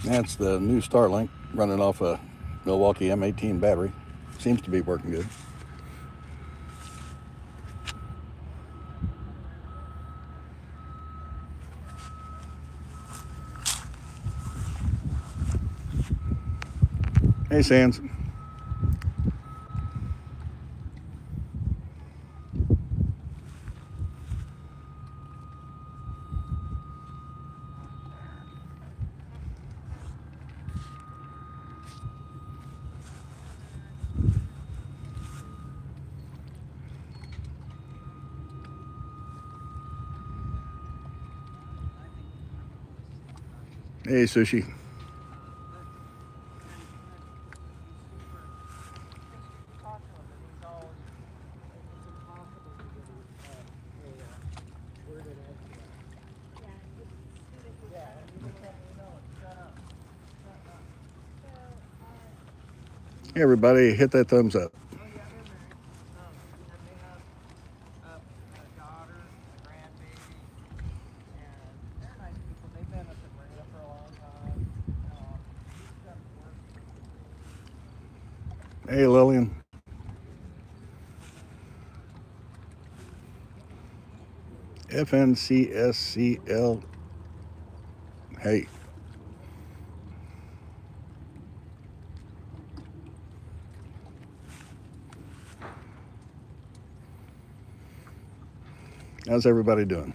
That's the new Starlink running off a Milwaukee M18 battery. Seems to be working good. Hey, Sands. Hey, Sushi. Hey, everybody, hit that thumbs up. Hey, Lillian. FNCSCL. Hey. How's everybody doing?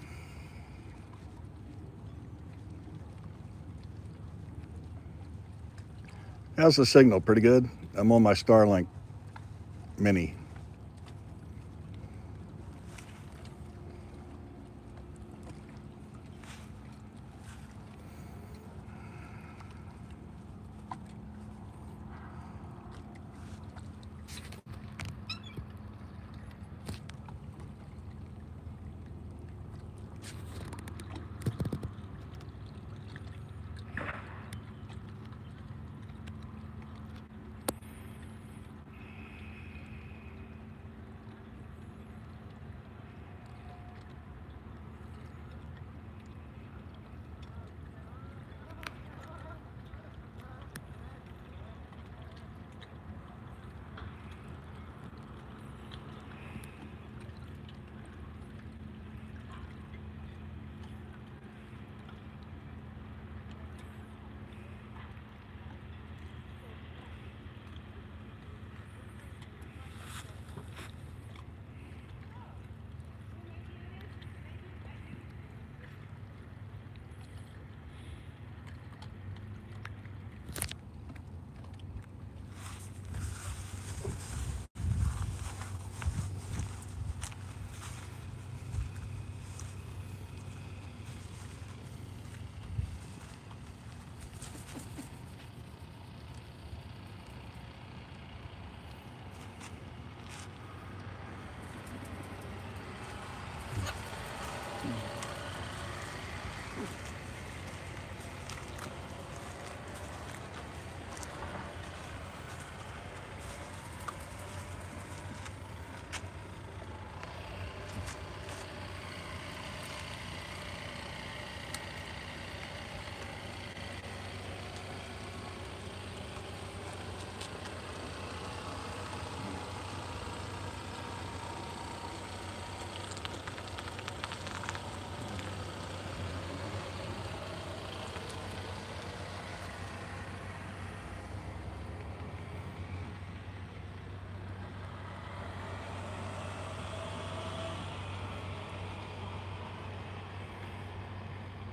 How's the signal? Pretty good? I'm on my Starlink Mini.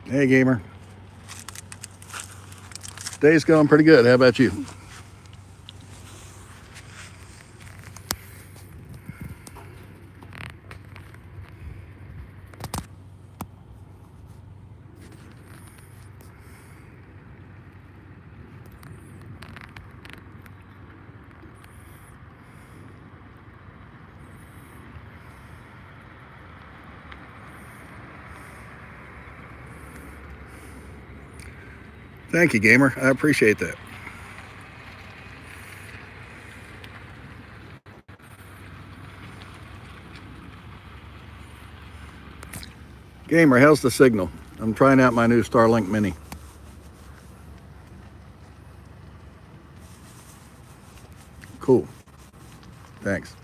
Hey, gamer. Day's going pretty good. How about you? Thank you, gamer. I appreciate that. Gamer, how's the signal? I'm trying out my new Starlink Mini. Cool. Thanks.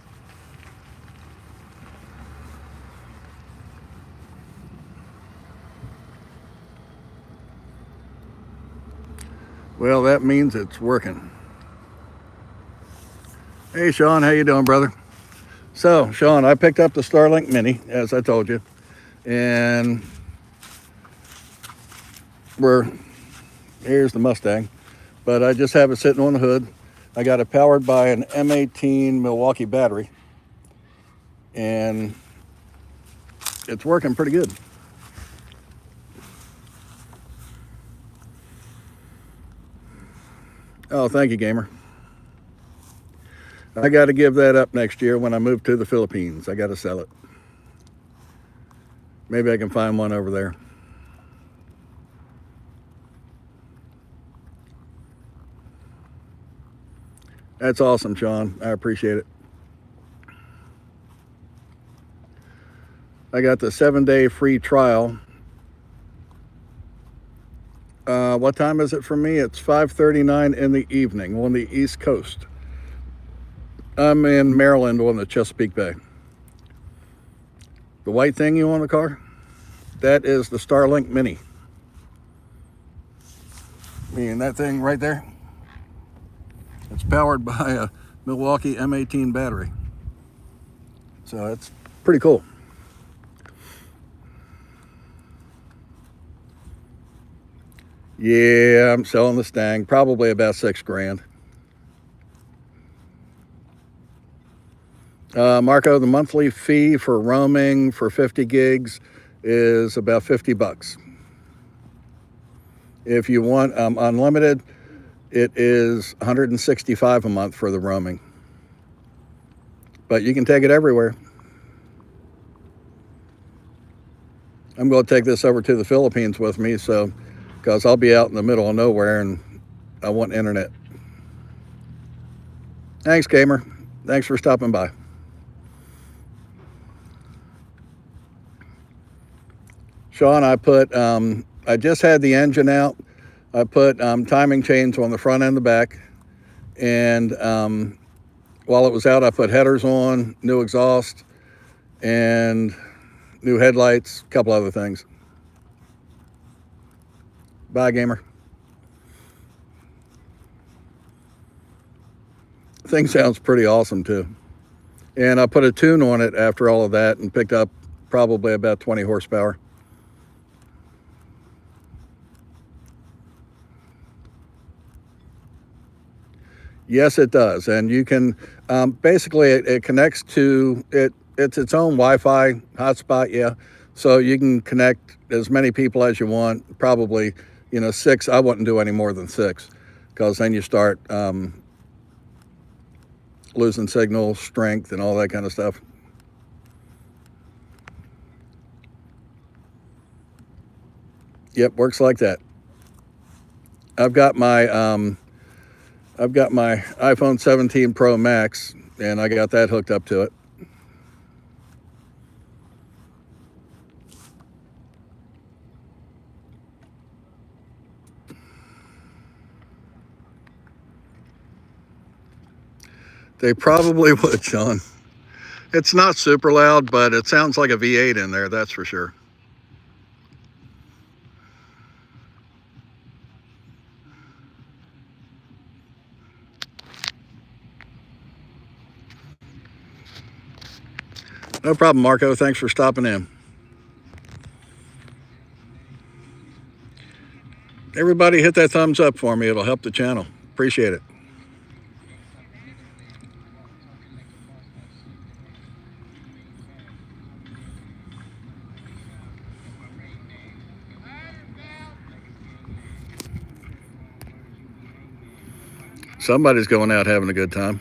Well, that means it's working. Hey, Sean, how you doing, brother? So, Sean, I picked up the Starlink Mini, as I told you, and here's the Mustang, but I just have it sitting on the hood. I got it powered by an M18 Milwaukee battery, and it's working pretty good. Oh, thank you, gamer. I got to give that up next year when I move to the Philippines. I got to sell it. Maybe I can find one over there. That's awesome, Sean. I appreciate it. I got the 7-day free trial. What time is it for me? It's 5:39 in the evening on the East Coast. I'm in Maryland on the Chesapeake Bay. The white thing you on the car? That is the Starlink Mini. Meaning that thing right there? It's powered by a Milwaukee M18 battery. So it's pretty cool. Yeah, I'm selling the Stang, probably about $6,000. Marco, the monthly fee for roaming for 50 gigs is about $50. If you want unlimited, it is $165 a month for the roaming. But you can take it everywhere. I'm going to take this over to the Philippines with me, so because I'll be out in the middle of nowhere and I want internet. Thanks, gamer. Thanks for stopping by. Sean, I just had the engine out. I put timing chains on the front and the back. And while it was out, I put headers on, new exhaust, and new headlights, a couple other things. Bye, gamer. Thing sounds pretty awesome, too. And I put a tune on it after all of that and picked up probably about 20 horsepower. Yes, it does. And you can, basically, it connects to, it's its own Wi-Fi hotspot, yeah. So you can connect as many people as you want, probably, 6. I wouldn't do any more than 6, because then you start losing signal strength and all that kind of stuff. Yep, works like that. I've got my iPhone 17 Pro Max, and I got that hooked up to it. They probably would, Sean. It's not super loud, but it sounds like a V8 in there, that's for sure. No problem, Marco. Thanks for stopping in. Everybody hit that thumbs up for me. It'll help the channel. Appreciate it. Somebody's going out having a good time.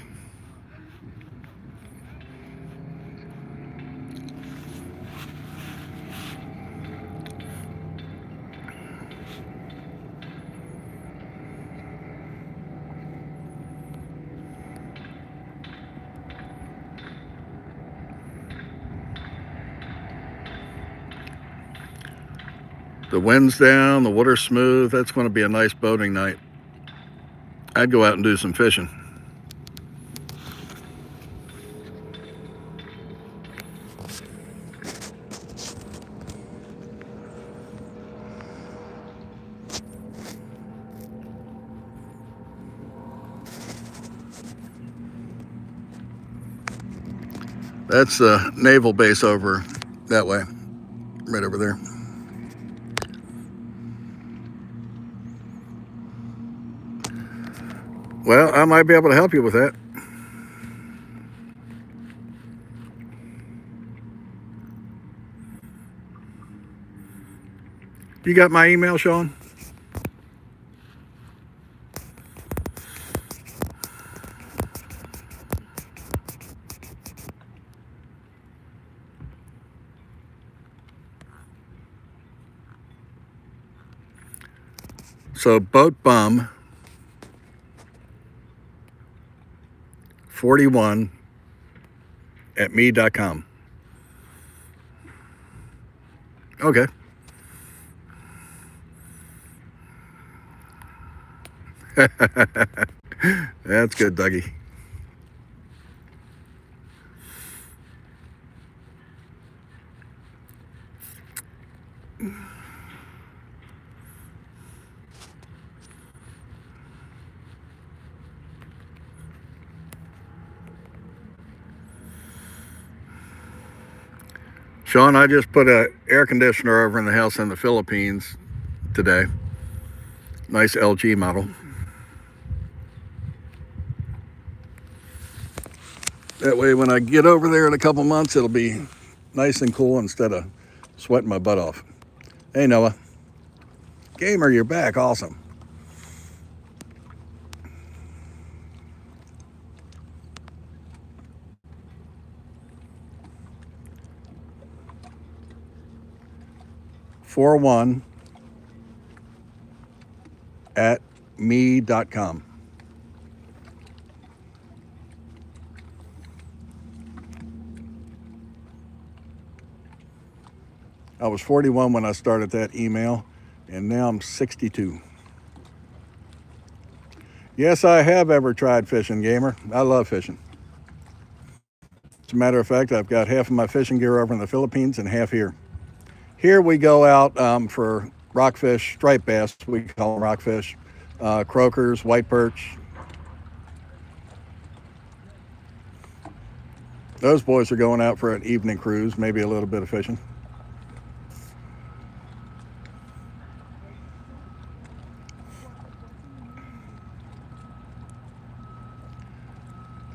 The wind's down, the water's smooth. That's going to be a nice boating night. I'd go out and do some fishing. That's the naval base over that way, right over there. Well, I might be able to help you with that. You got my email, Sean? So boat bum 41 at me.com. Okay. That's good, Dougie. Sean, I just put an air conditioner over in the house in the Philippines today. Nice LG model. That way when I get over there in a couple months, it'll be nice and cool instead of sweating my butt off. Hey, Noah. Gamer, you're back. Awesome. .41 at me.com. I was 41 when I started that email, and now I'm 62. Yes, I have ever tried fishing, Gamer. I love fishing. As a matter of fact, I've got half of my fishing gear over in the Philippines and half here. Here we go out for rockfish, striped bass, we call them rockfish, croakers, white perch. Those boys are going out for an evening cruise, maybe a little bit of fishing.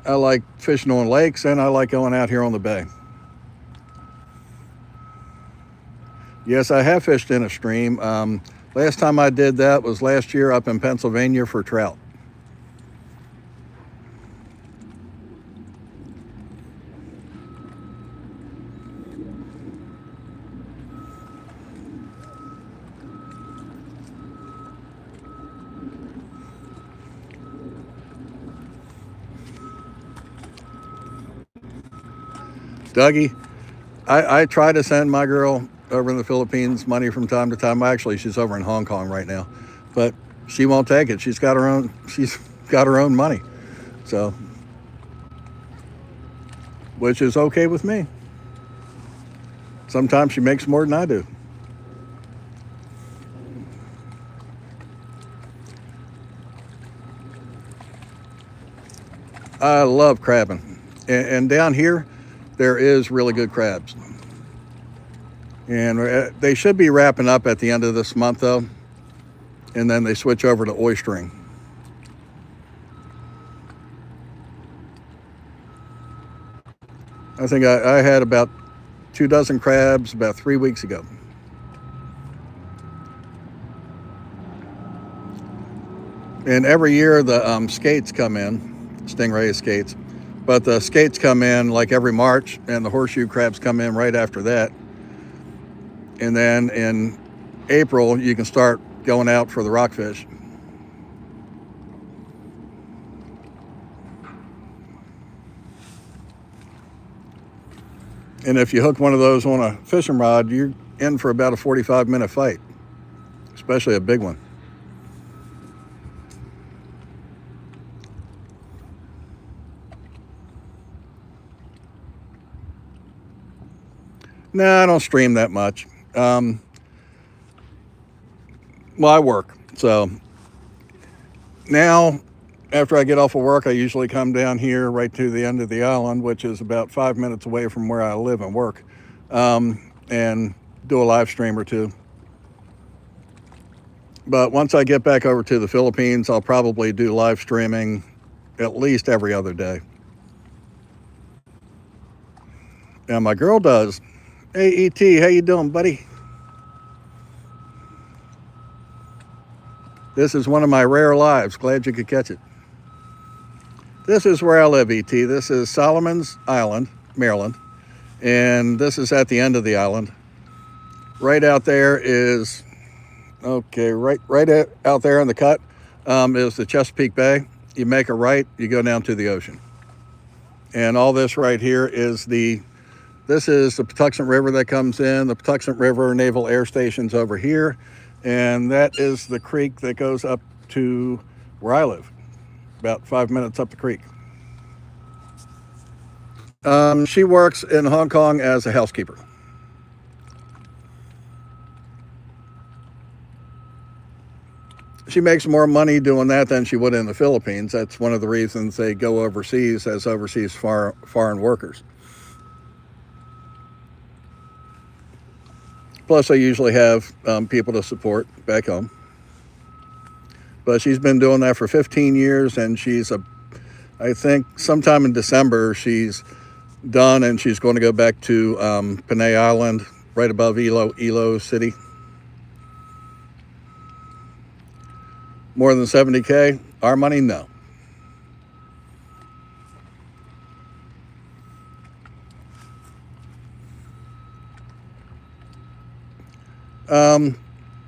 I like fishing on lakes, and I like going out here on the bay. Yes, I have fished in a stream. Last time I did that was last year up in Pennsylvania for trout. Dougie, I try to send my girl over in the Philippines money from time to time. Actually, she's over in Hong Kong right now, but she won't take it. She's got her own money, so which is okay with me. Sometimes she makes more than I do. I love crabbing, and down here there is really good crabs. And they should be wrapping up at the end of this month, though, and then they switch over to oystering. I think I had about 2 dozen crabs about 3 weeks ago. And every year the skates come in, stingray skates, but the skates come in like every March, and the horseshoe crabs come in right after that. And then in April, you can start going out for the rockfish. And if you hook one of those on a fishing rod, you're in for about a 45-minute fight, especially a big one. No, I don't stream that much. Well, I work. So now After I get off of work, I usually come down here right to the end of the island, which is about 5 minutes away from where I live and work, and do a live stream or two. But once I get back over to the Philippines, I'll probably do live streaming at least every other day. Now my girl does. Hey E.T., how you doing, buddy? This is one of my rare lives. Glad you could catch it. This is where I live, E.T. This is Solomon's Island, Maryland. And this is at the end of the island. Right out there is, okay, right out there in the cut is the Chesapeake Bay. You make a right, you go down to the ocean. And all this right here is this is the Patuxent River that comes in. The Patuxent River Naval Air Station's over here. And that is the creek that goes up to where I live, about 5 minutes up the creek. She works in Hong Kong as a housekeeper. She makes more money doing that than she would in the Philippines. That's one of the reasons they go overseas as overseas foreign workers. Plus, they usually have people to support back home. But she's been doing that for 15 years, and I think sometime in December, she's done, and she's going to go back to Panay Island, right above Ilo City. More than 70K? Our money? No.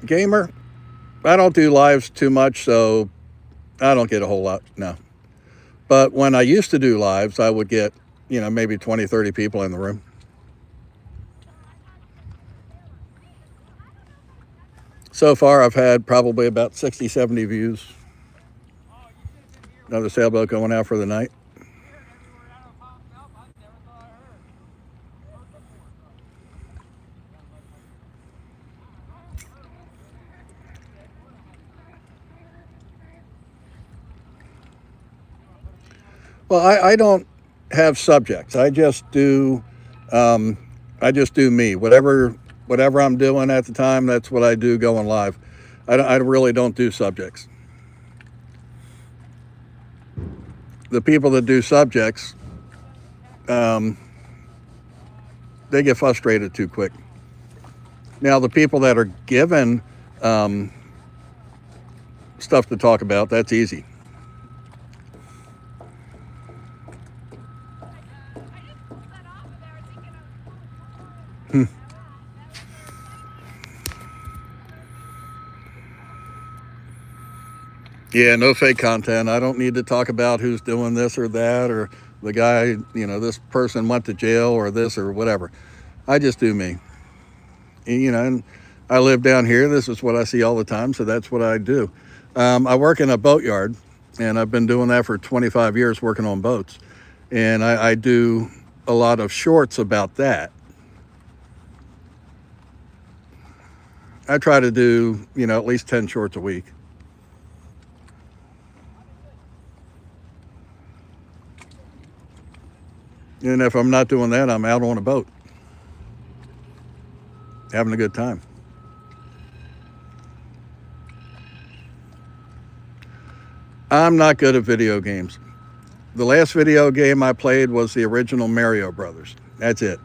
Gamer, I don't do lives too much, so I don't get a whole lot, no. But when I used to do lives, I would get, maybe 20, 30 people in the room. So far, I've had probably about 60, 70 views. Another sailboat going out for the night. Well, I don't have subjects. I just do me. Whatever I'm doing at the time, that's what I do going live. I really don't do subjects. The people that do subjects, they get frustrated too quick. Now, the people that are given stuff to talk about, that's easy. Yeah, no fake content. I don't need to talk about who's doing this or that, or the guy, this person went to jail or this or whatever. I just do me. And I live down here. This is what I see all the time, so that's what I do. I work in a boatyard, and I've been doing that for 25 years working on boats. And I do a lot of shorts about that. I try to do, at least 10 shorts a week. And if I'm not doing that, I'm out on a boat, having a good time. I'm not good at video games. The last video game I played was the original Mario Brothers. That's it.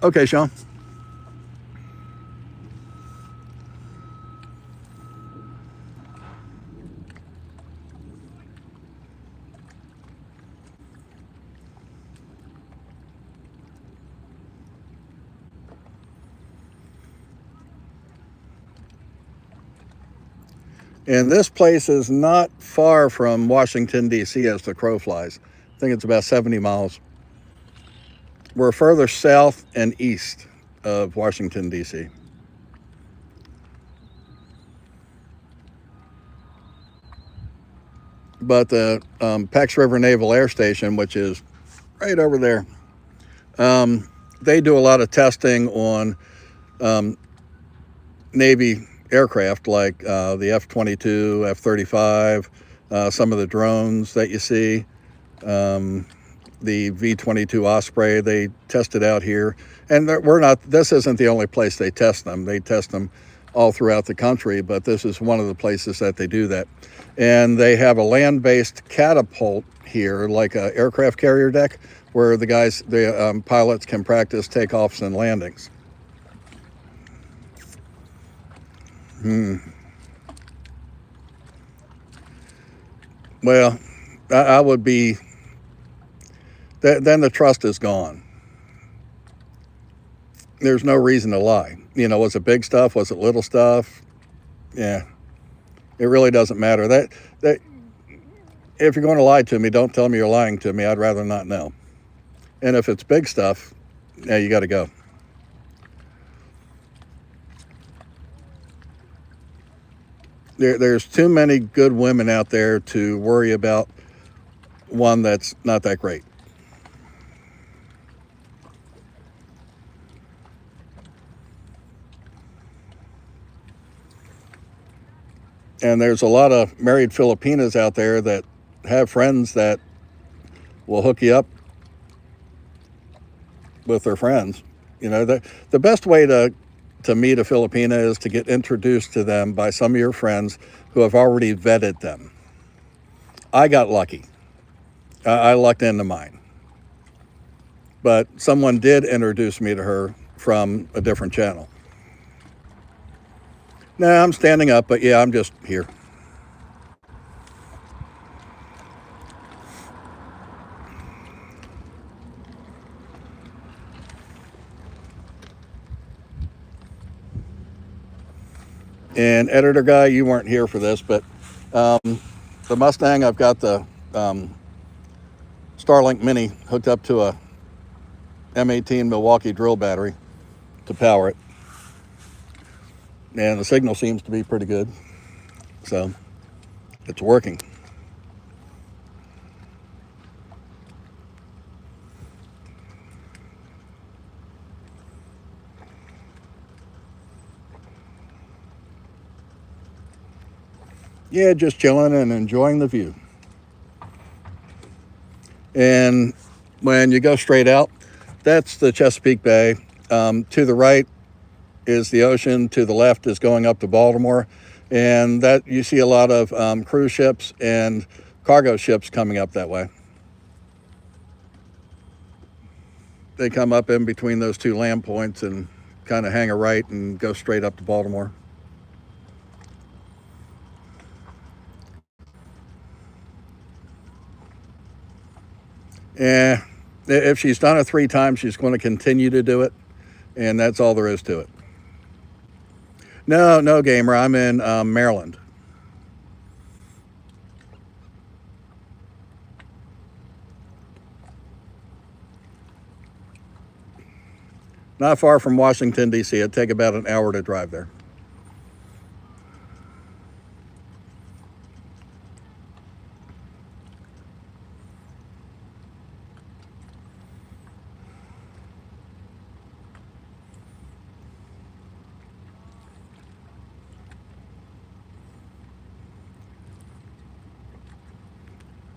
Okay, Sean. And this place is not far from Washington, D.C. as the crow flies. I think it's about 70 miles. We're further south and east of Washington, D.C. But the Pex River Naval Air Station, which is right over there, they do a lot of testing on Navy aircraft like the F-22, F-35, some of the drones that you see, the V-22 Osprey. They test it out here, and we're not. This isn't the only place they test them. They test them all throughout the country, but this is one of the places that they do that. And they have a land-based catapult here, like an aircraft carrier deck, where the pilots can practice takeoffs and landings. Well, I would be. Then the trust is gone. There's no reason to lie. Was it big stuff? Was it little stuff? Yeah, it really doesn't matter. That if you're going to lie to me, don't tell me you're lying to me. I'd rather not know. And if it's big stuff, yeah, you got to go. There's too many good women out there to worry about one that's not that great. And there's a lot of married Filipinas out there that have friends that will hook you up with their friends. The best way to meet a Filipina is to get introduced to them by some of your friends who have already vetted them. I got lucky. I lucked into mine. But someone did introduce me to her from a different channel. Nah, I'm standing up, but yeah, I'm just here. And editor guy, you weren't here for this, but the Mustang, I've got the Starlink Mini hooked up to a M18 Milwaukee drill battery to power it. And the signal seems to be pretty good. So it's working. Yeah, just chilling and enjoying the view. And when you go straight out, that's the Chesapeake Bay. To the right is the ocean. To the left is going up to Baltimore. And that you see a lot of cruise ships and cargo ships coming up that way. They come up in between those two land points and kind of hang a right and go straight up to Baltimore. Yeah, if she's done it 3 times, she's going to continue to do it, and that's all there is to it. No, gamer. I'm in Maryland. Not far from Washington, D.C. It'd take about an hour to drive there.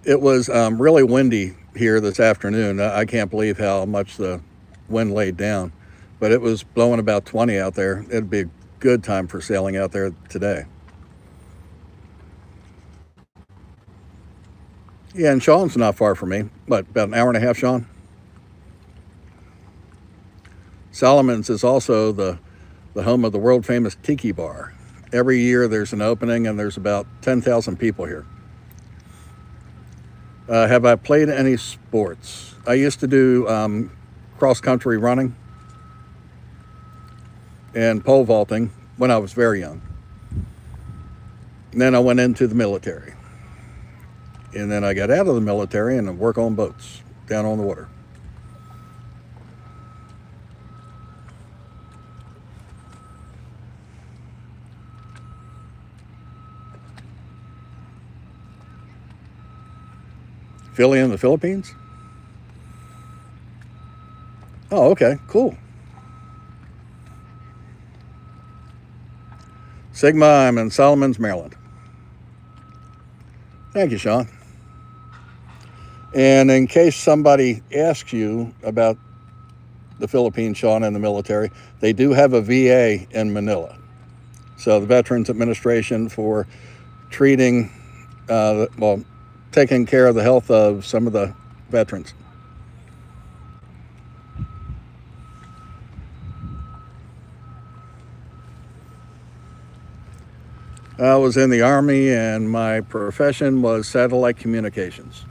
It was really windy here this afternoon. I can't believe how much the wind laid down, but it was blowing about 20 out there. It'd be a good time for sailing out there today. Yeah, and Sean's not far from me. What, about an hour and a half, Sean? Solomon's is also the home of the world famous Tiki Bar. Every year there's an opening and there's about 10,000 people here. Have I played any sports? I used to do cross-country running and pole vaulting when I was very young. And then I went into the military. And then I got out of the military and work on boats down on the water. Philly in the Philippines? Oh, okay, cool. Sigma, I'm in Solomons, Maryland. Thank you, Sean. And in case somebody asks you about the Philippines, Sean, and the military, they do have a VA in Manila. So the Veterans Administration for treating, taking care of the health of some of the veterans. I was in the Army, and my profession was satellite communications.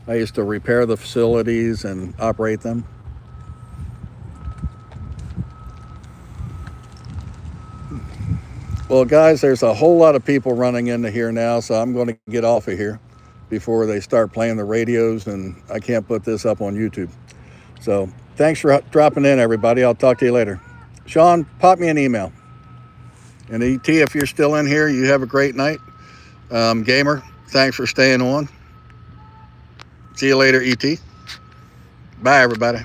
I used to repair the facilities and operate them. Well, guys, there's a whole lot of people running into here now, so I'm going to get off of here before they start playing the radios, and I can't put this up on YouTube. So thanks for dropping in, everybody. I'll talk to you later. Sean, pop me an email. And ET, if you're still in here, you have a great night. Gamer, thanks for staying on. See you later, ET. Bye, everybody.